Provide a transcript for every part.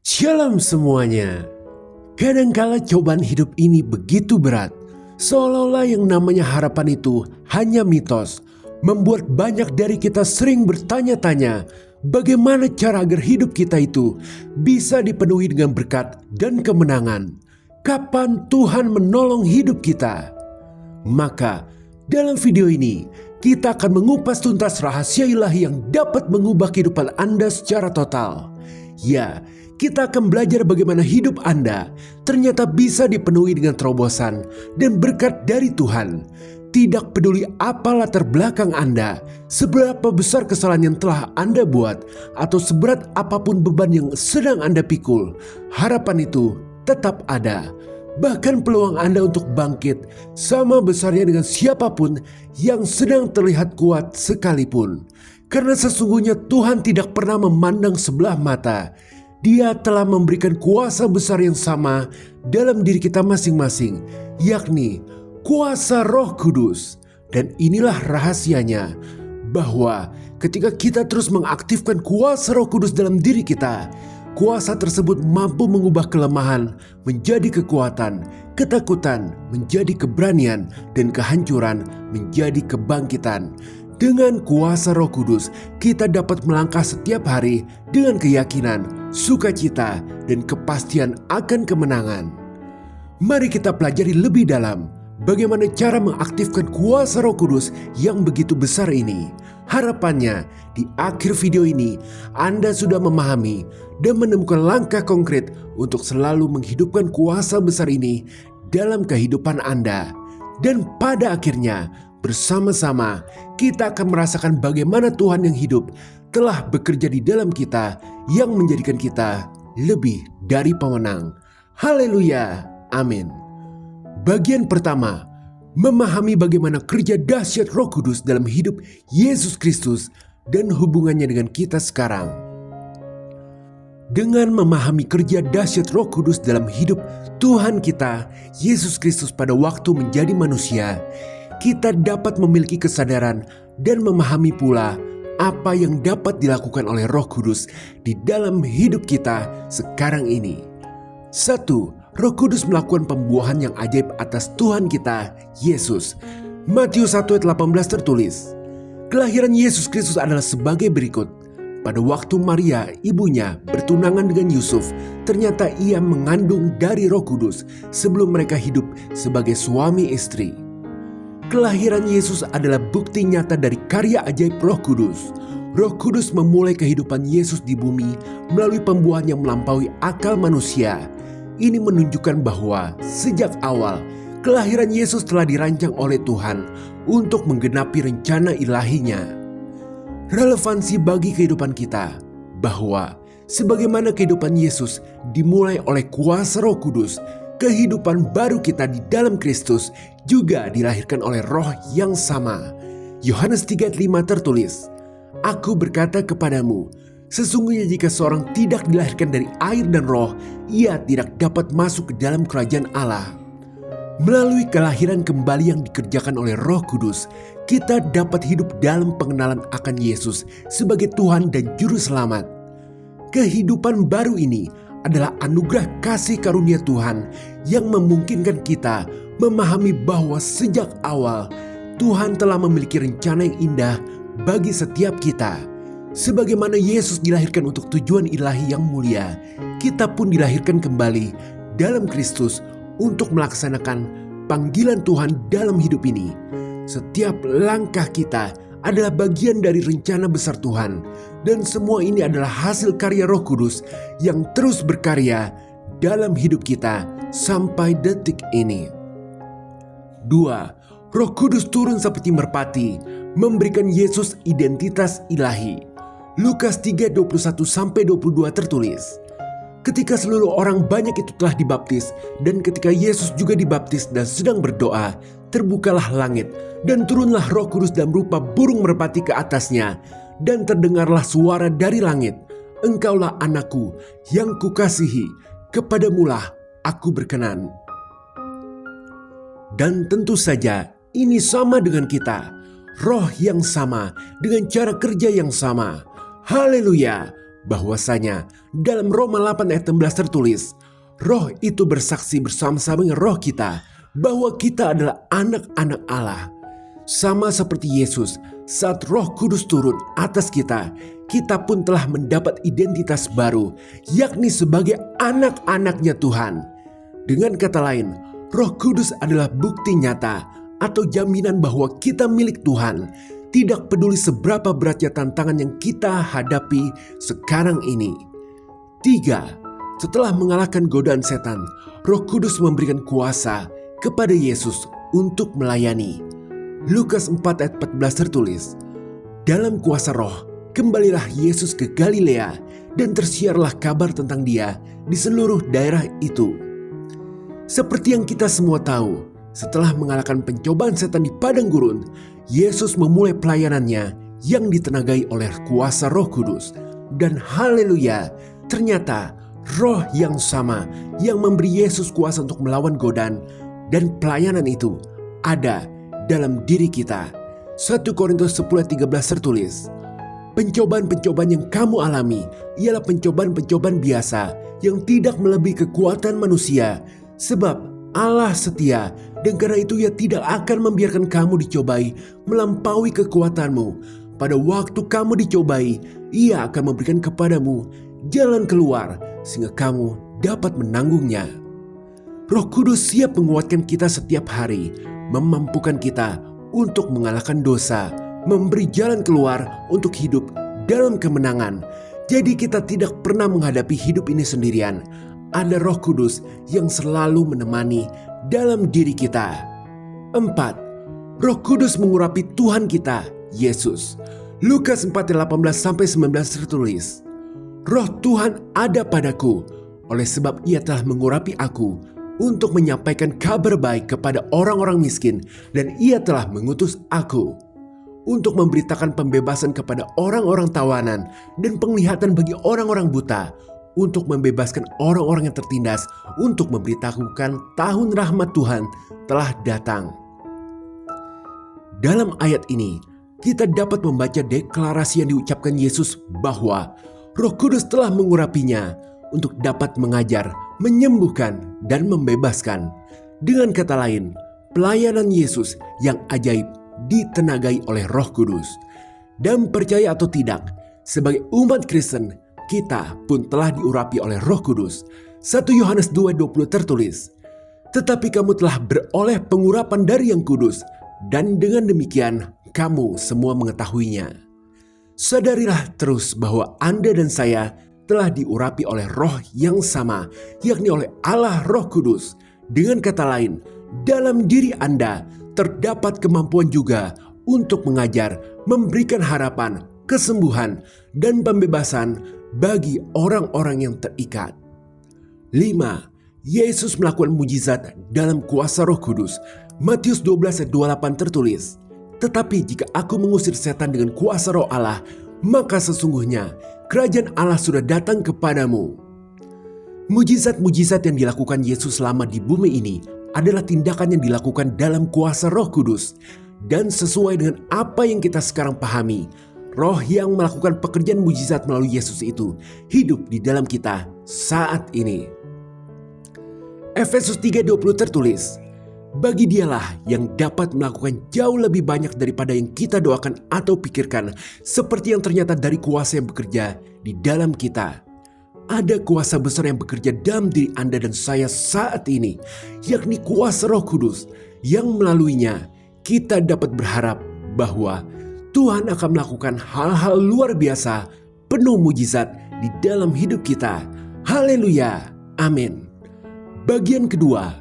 Shalom semuanya. Kadangkala cobaan hidup ini begitu berat, seolah-olah yang namanya harapan itu hanya mitos, membuat banyak dari kita sering bertanya-tanya bagaimana cara agar hidup kita itu bisa dipenuhi dengan berkat dan kemenangan. Kapan Tuhan menolong hidup kita? Maka dalam video ini kita akan mengupas tuntas rahasia ilahi yang dapat mengubah kehidupan Anda secara total. Ya, kita akan belajar bagaimana hidup Anda ternyata bisa dipenuhi dengan terobosan dan berkat dari Tuhan. Tidak peduli apa latar belakang Anda, seberapa besar kesalahan yang telah Anda buat, atau seberat apapun beban yang sedang Anda pikul, harapan itu tetap ada. Bahkan peluang Anda untuk bangkit sama besarnya dengan siapapun yang sedang terlihat kuat sekalipun. Karena sesungguhnya Tuhan tidak pernah memandang sebelah mata. Dia telah memberikan kuasa besar yang sama dalam diri kita masing-masing, yakni kuasa Roh Kudus. Dan inilah rahasianya, bahwa ketika kita terus mengaktifkan kuasa Roh Kudus dalam diri kita, kuasa tersebut mampu mengubah kelemahan menjadi kekuatan, ketakutan menjadi keberanian, dan kehancuran menjadi kebangkitan. Dengan kuasa Roh Kudus, kita dapat melangkah setiap hari dengan keyakinan, sukacita, dan kepastian akan kemenangan. Mari kita pelajari lebih dalam bagaimana cara mengaktifkan kuasa Roh Kudus yang begitu besar ini. Harapannya, di akhir video ini, Anda sudah memahami dan menemukan langkah konkret untuk selalu menghidupkan kuasa besar ini dalam kehidupan Anda. Dan pada akhirnya, bersama-sama kita akan merasakan bagaimana Tuhan yang hidup telah bekerja di dalam kita yang menjadikan kita lebih dari pemenang. Haleluya, amin. Bagian pertama, memahami bagaimana kerja dahsyat Roh Kudus dalam hidup Yesus Kristus dan hubungannya dengan kita sekarang. Dengan memahami kerja dahsyat Roh Kudus dalam hidup Tuhan kita, Yesus Kristus pada waktu menjadi manusia, kita dapat memiliki kesadaran dan memahami pula apa yang dapat dilakukan oleh Roh Kudus di dalam hidup kita sekarang ini. 1. Roh Kudus melakukan pembuahan yang ajaib atas Tuhan kita, Yesus. Matius 1 ayat 18 tertulis, kelahiran Yesus Kristus adalah sebagai berikut. Pada waktu Maria, ibunya, bertunangan dengan Yusuf, ternyata ia mengandung dari Roh Kudus sebelum mereka hidup sebagai suami istri. Kelahiran Yesus adalah bukti nyata dari karya ajaib Roh Kudus. Roh Kudus memulai kehidupan Yesus di bumi melalui pembuahan yang melampaui akal manusia. Ini menunjukkan bahwa sejak awal, kelahiran Yesus telah dirancang oleh Tuhan untuk menggenapi rencana ilahinya. Relevansi bagi kehidupan kita, bahwa sebagaimana kehidupan Yesus dimulai oleh kuasa Roh Kudus, kehidupan baru kita di dalam Kristus juga dilahirkan oleh Roh yang sama. Yohanes 3:5 tertulis, Aku berkata kepadamu, sesungguhnya jika seorang tidak dilahirkan dari air dan Roh, ia tidak dapat masuk ke dalam kerajaan Allah. Melalui kelahiran kembali yang dikerjakan oleh Roh Kudus, kita dapat hidup dalam pengenalan akan Yesus sebagai Tuhan dan Juru Selamat. Kehidupan baru ini adalah anugerah kasih karunia Tuhan yang memungkinkan kita memahami bahwa sejak awal Tuhan telah memiliki rencana yang indah bagi setiap kita. Sebagaimana Yesus dilahirkan untuk tujuan ilahi yang mulia, kita pun dilahirkan kembali dalam Kristus untuk melaksanakan panggilan Tuhan dalam hidup ini. Setiap langkah kita adalah bagian dari rencana besar Tuhan, dan semua ini adalah hasil karya Roh Kudus yang terus berkarya dalam hidup kita sampai detik ini. 2. Roh Kudus turun seperti merpati, memberikan Yesus identitas ilahi. Lukas 3:21-22 tertulis, ketika seluruh orang banyak itu telah dibaptis, dan ketika Yesus juga dibaptis dan sedang berdoa, terbukalah langit, dan turunlah Roh Kudus dalam rupa burung merpati ke atasnya, dan terdengarlah suara dari langit, Engkaulah anakku yang kukasihi, kepadamulah aku berkenan. Dan tentu saja ini sama dengan kita, roh yang sama dengan cara kerja yang sama. Haleluya, bahwasanya dalam Roma 8 ayat 16 tertulis, Roh itu bersaksi bersama-sama dengan roh kita bahwa kita adalah anak-anak Allah. Sama seperti Yesus, saat Roh Kudus turun atas kita, kita pun telah mendapat identitas baru, yakni sebagai anak-anaknya Tuhan. Dengan kata lain, Roh Kudus adalah bukti nyata atau jaminan bahwa kita milik Tuhan, tidak peduli seberapa beratnya tantangan yang kita hadapi sekarang ini. 3. Setelah mengalahkan godaan setan, Roh Kudus memberikan kuasa kepada Yesus untuk melayani. Lukas 4 ayat 14 tertulis, dalam kuasa Roh, kembalilah Yesus ke Galilea dan tersiarlah kabar tentang Dia di seluruh daerah itu. Seperti yang kita semua tahu, setelah mengalahkan pencobaan setan di padang gurun, Yesus memulai pelayanannya yang ditenagai oleh kuasa Roh Kudus. Dan haleluya, ternyata Roh yang sama yang memberi Yesus kuasa untuk melawan godaan dan pelayanan itu ada dalam diri kita. 1 Korintus 10 ayat 13 tertulis, pencobaan-pencobaan yang kamu alami ialah pencobaan-pencobaan biasa yang tidak melebihi kekuatan manusia, sebab Allah setia dan karena itu Ia tidak akan membiarkan kamu dicobai melampaui kekuatanmu. Pada waktu kamu dicobai, Ia akan memberikan kepadamu jalan keluar sehingga kamu dapat menanggungnya. Roh Kudus siap menguatkan kita setiap hari, memampukan kita untuk mengalahkan dosa, memberi jalan keluar untuk hidup dalam kemenangan. Jadi kita tidak pernah menghadapi hidup ini sendirian. Ada Roh Kudus yang selalu menemani dalam diri kita. 4. Roh Kudus mengurapi Tuhan kita, Yesus. Lukas 4 ayat 18-19 tertulis, Roh Tuhan ada padaku, oleh sebab Ia telah mengurapi aku untuk menyampaikan kabar baik kepada orang-orang miskin, dan Ia telah mengutus aku untuk memberitakan pembebasan kepada orang-orang tawanan dan penglihatan bagi orang-orang buta, untuk membebaskan orang-orang yang tertindas, untuk memberitahukan tahun rahmat Tuhan telah datang. Dalam ayat ini, kita dapat membaca deklarasi yang diucapkan Yesus bahwa Roh Kudus telah mengurapinya untuk dapat mengajar, menyembuhkan, dan membebaskan. Dengan kata lain, pelayanan Yesus yang ajaib ditenagai oleh Roh Kudus. Dan percaya atau tidak, sebagai umat Kristen, kita pun telah diurapi oleh Roh Kudus. 1 Yohanes 2:20 tertulis, tetapi kamu telah beroleh pengurapan dari Yang Kudus, dan dengan demikian kamu semua mengetahuinya. Sadarilah terus bahwa Anda dan saya telah diurapi oleh Roh yang sama, yakni oleh Allah Roh Kudus. Dengan kata lain, dalam diri Anda terdapat kemampuan juga untuk mengajar, memberikan harapan, kesembuhan, dan pembebasan bagi orang-orang yang terikat. 5. Yesus melakukan mujizat dalam kuasa Roh Kudus. Matius 12 ayat 28 tertulis, tetapi jika aku mengusir setan dengan kuasa Roh Allah, maka sesungguhnya kerajaan Allah sudah datang kepadamu. Mujizat-mujizat yang dilakukan Yesus selama di bumi ini adalah tindakan yang dilakukan dalam kuasa Roh Kudus. Dan sesuai dengan apa yang kita sekarang pahami, Roh yang melakukan pekerjaan mujizat melalui Yesus itu hidup di dalam kita saat ini. Efesus 3:20 tertulis, bagi Dialah yang dapat melakukan jauh lebih banyak daripada yang kita doakan atau pikirkan, seperti yang ternyata dari kuasa yang bekerja di dalam kita. Ada kuasa besar yang bekerja dalam diri Anda dan saya saat ini, yakni kuasa Roh Kudus, yang melaluinya kita dapat berharap bahwa Tuhan akan melakukan hal-hal luar biasa, penuh mujizat di dalam hidup kita. Haleluya, amin. Bagian kedua,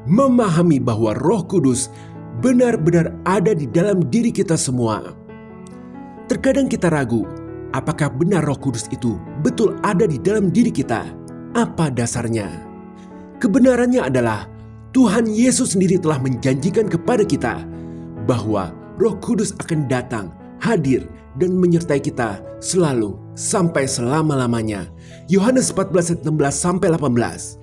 memahami bahwa Roh Kudus benar-benar ada di dalam diri kita semua. Terkadang kita ragu, apakah benar Roh Kudus itu betul ada di dalam diri kita? Apa dasarnya? Kebenarannya adalah Tuhan Yesus sendiri telah menjanjikan kepada kita bahwa Roh Kudus akan datang, hadir, dan menyertai kita selalu sampai selama-lamanya. Yohanes 14 ayat 16-18.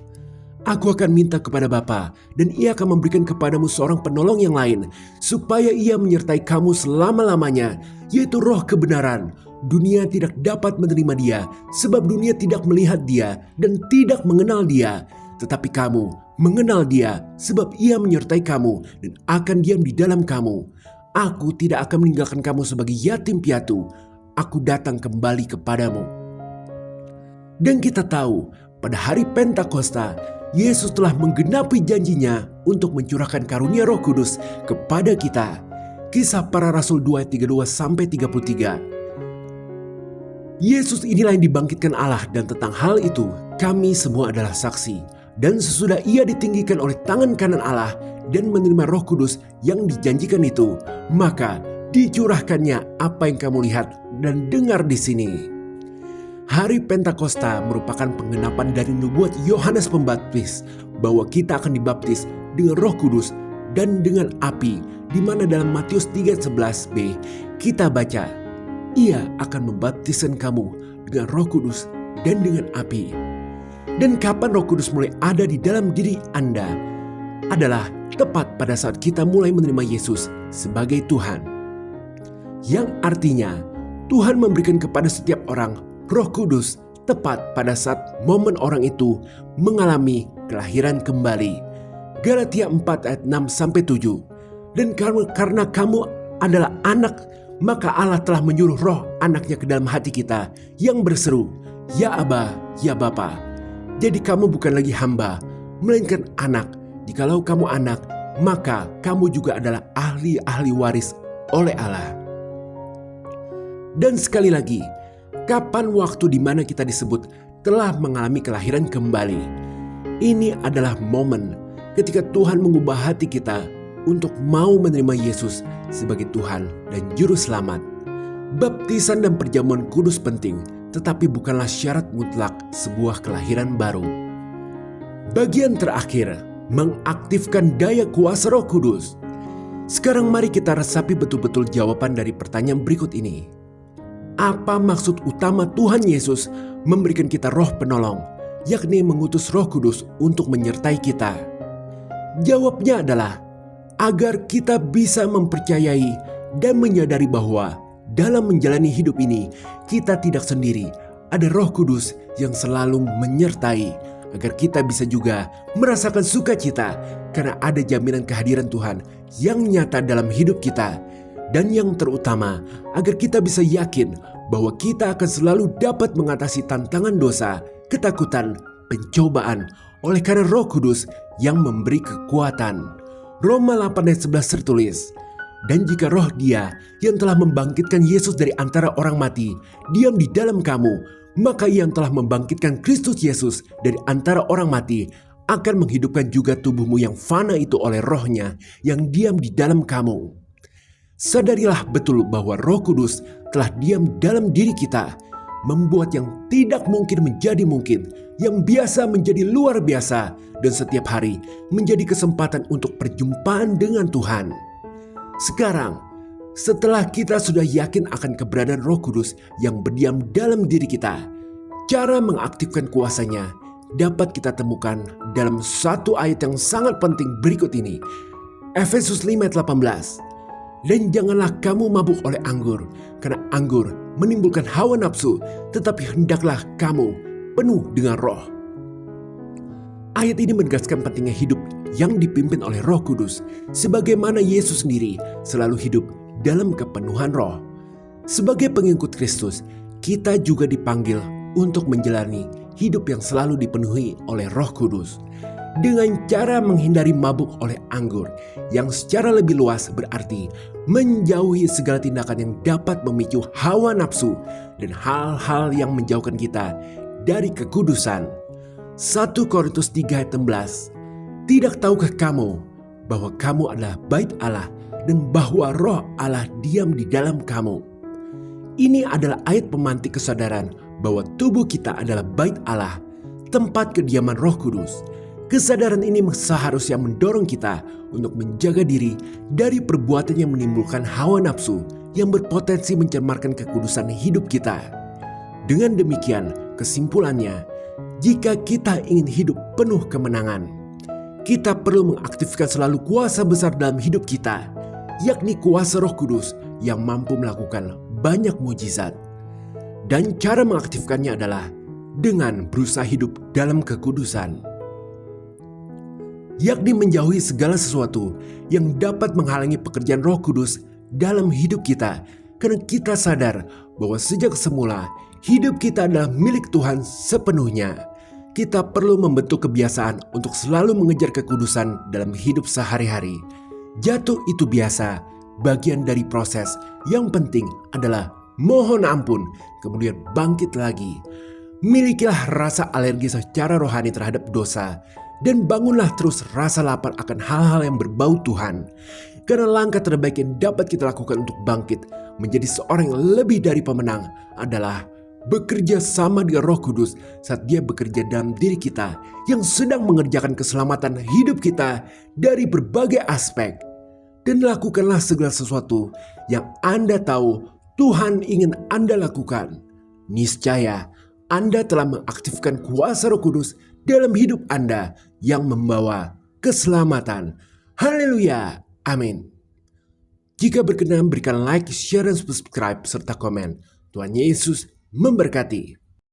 Aku akan minta kepada Bapa, dan Ia akan memberikan kepadamu seorang penolong yang lain, supaya Ia menyertai kamu selama-lamanya, yaitu Roh kebenaran. dunia tidak dapat menerima dia sebab dunia tidak melihat dia dan tidak mengenal dia. Tetapi kamu mengenal dia sebab ia menyertai kamu dan akan diam di dalam kamu. Aku tidak akan meninggalkan kamu sebagai yatim piatu. Aku datang kembali kepadamu. Dan kita tahu pada hari Pentakosta, Yesus telah menggenapi janjinya untuk mencurahkan karunia Roh Kudus kepada kita. Kisah Para Rasul 2 ayat 32-33. Yesus inilah yang dibangkitkan Allah, dan tentang hal itu kami semua adalah saksi. Dan sesudah ia ditinggikan oleh tangan kanan Allah dan menerima Roh Kudus yang dijanjikan itu, maka dicurahkannya apa yang kamu lihat dan dengar di sini. Hari Pentakosta merupakan penggenapan dari nubuat Yohanes Pembaptis bahwa kita akan dibaptis dengan Roh Kudus dan dengan api, di mana dalam Matius 3:11b kita baca, ia akan membaptiskan kamu dengan Roh Kudus dan dengan api. Dan kapan Roh Kudus mulai ada di dalam diri Anda adalah tepat pada saat kita mulai menerima Yesus sebagai Tuhan. Yang artinya Tuhan memberikan kepada setiap orang Roh Kudus tepat pada saat momen orang itu mengalami kelahiran kembali. Galatia 4 ayat 6-7. Dan karena kamu adalah anak, maka Allah telah menyuruh roh anaknya ke dalam hati kita yang berseru, Ya Aba, Ya Bapa. Jadi kamu bukan lagi hamba, melainkan anak. Jikalau kamu anak, maka kamu juga adalah ahli-ahli waris oleh Allah. Dan sekali lagi, kapan waktu di mana kita disebut telah mengalami kelahiran kembali? Ini adalah momen ketika Tuhan mengubah hati kita untuk mau menerima Yesus sebagai Tuhan dan Juru Selamat. Baptisan dan perjamuan kudus penting, tetapi bukanlah syarat mutlak sebuah kelahiran baru. Bagian terakhir, mengaktifkan daya kuasa Roh Kudus. Sekarang mari kita resapi betul-betul jawaban dari pertanyaan berikut ini. Apa maksud utama Tuhan Yesus memberikan kita roh penolong, yakni mengutus Roh Kudus untuk menyertai kita? Jawabnya adalah agar kita bisa mempercayai dan menyadari bahwa dalam menjalani hidup ini kita tidak sendiri. Ada Roh Kudus yang selalu menyertai, agar kita bisa juga merasakan sukacita karena ada jaminan kehadiran Tuhan yang nyata dalam hidup kita. Dan yang terutama, agar kita bisa yakin bahwa kita akan selalu dapat mengatasi tantangan dosa, ketakutan, pencobaan oleh karena Roh Kudus yang memberi kekuatan. Roma 8 ayat 11 tertulis, dan jika roh Dia yang telah membangkitkan Yesus dari antara orang mati diam di dalam kamu, maka Ia yang telah membangkitkan Kristus Yesus dari antara orang mati akan menghidupkan juga tubuhmu yang fana itu oleh Roh-Nya yang diam di dalam kamu. Sadarilah betul bahwa Roh Kudus telah diam dalam diri kita, membuat yang tidak mungkin menjadi mungkin, yang biasa menjadi luar biasa, dan setiap hari menjadi kesempatan untuk perjumpaan dengan Tuhan. Sekarang, setelah kita sudah yakin akan keberadaan Roh Kudus yang berdiam dalam diri kita, cara mengaktifkan kuasanya dapat kita temukan dalam satu ayat yang sangat penting berikut ini. Efesus 5 ayat 18. Dan janganlah kamu mabuk oleh anggur, karena anggur menimbulkan hawa nafsu, tetapi hendaklah kamu penuh dengan roh. Ayat ini menegaskan pentingnya hidup yang dipimpin oleh Roh Kudus, sebagaimana Yesus sendiri selalu hidup dalam kepenuhan roh. Sebagai pengikut Kristus, kita juga dipanggil untuk menjalani hidup yang selalu dipenuhi oleh Roh Kudus, dengan cara menghindari mabuk oleh anggur, yang secara lebih luas berarti menjauhi segala tindakan yang dapat memicu hawa nafsu dan hal-hal yang menjauhkan kita dari kekudusan. 1 Korintus 3 ayat 16. Tidak tahukah kamu bahwa kamu adalah bait Allah dan bahwa Roh Allah diam di dalam kamu? Ini adalah ayat pemantik kesadaran bahwa tubuh kita adalah bait Allah, tempat kediaman Roh Kudus. Kesadaran ini seharusnya mendorong kita untuk menjaga diri dari perbuatan yang menimbulkan hawa nafsu yang berpotensi mencemarkan kekudusan hidup kita. Dengan demikian, kesimpulannya, jika kita ingin hidup penuh kemenangan, kita perlu mengaktifkan selalu kuasa besar dalam hidup kita, yakni kuasa Roh Kudus yang mampu melakukan banyak mujizat. Dan cara mengaktifkannya adalah dengan berusaha hidup dalam kekudusan, yakni menjauhi segala sesuatu yang dapat menghalangi pekerjaan Roh Kudus dalam hidup kita. Karena kita sadar bahwa sejak semula hidup kita adalah milik Tuhan sepenuhnya. Kita perlu membentuk kebiasaan untuk selalu mengejar kekudusan dalam hidup sehari-hari. Jatuh itu biasa, bagian dari proses. Yang penting adalah mohon ampun, kemudian bangkit lagi. Milikilah rasa alergi secara rohani terhadap dosa, dan bangunlah terus rasa lapar akan hal-hal yang berbau Tuhan. Karena langkah terbaik yang dapat kita lakukan untuk bangkit menjadi seorang yang lebih dari pemenang adalah bekerja sama dengan Roh Kudus saat Dia bekerja dalam diri kita yang sedang mengerjakan keselamatan hidup kita dari berbagai aspek. Dan lakukanlah segala sesuatu yang Anda tahu Tuhan ingin Anda lakukan. Niscaya Anda telah mengaktifkan kuasa Roh Kudus dalam hidup Anda yang membawa keselamatan. Haleluya! Amin. Jika berkenan, berikan like, share, dan subscribe serta komen. Tuhan Yesus memberkati.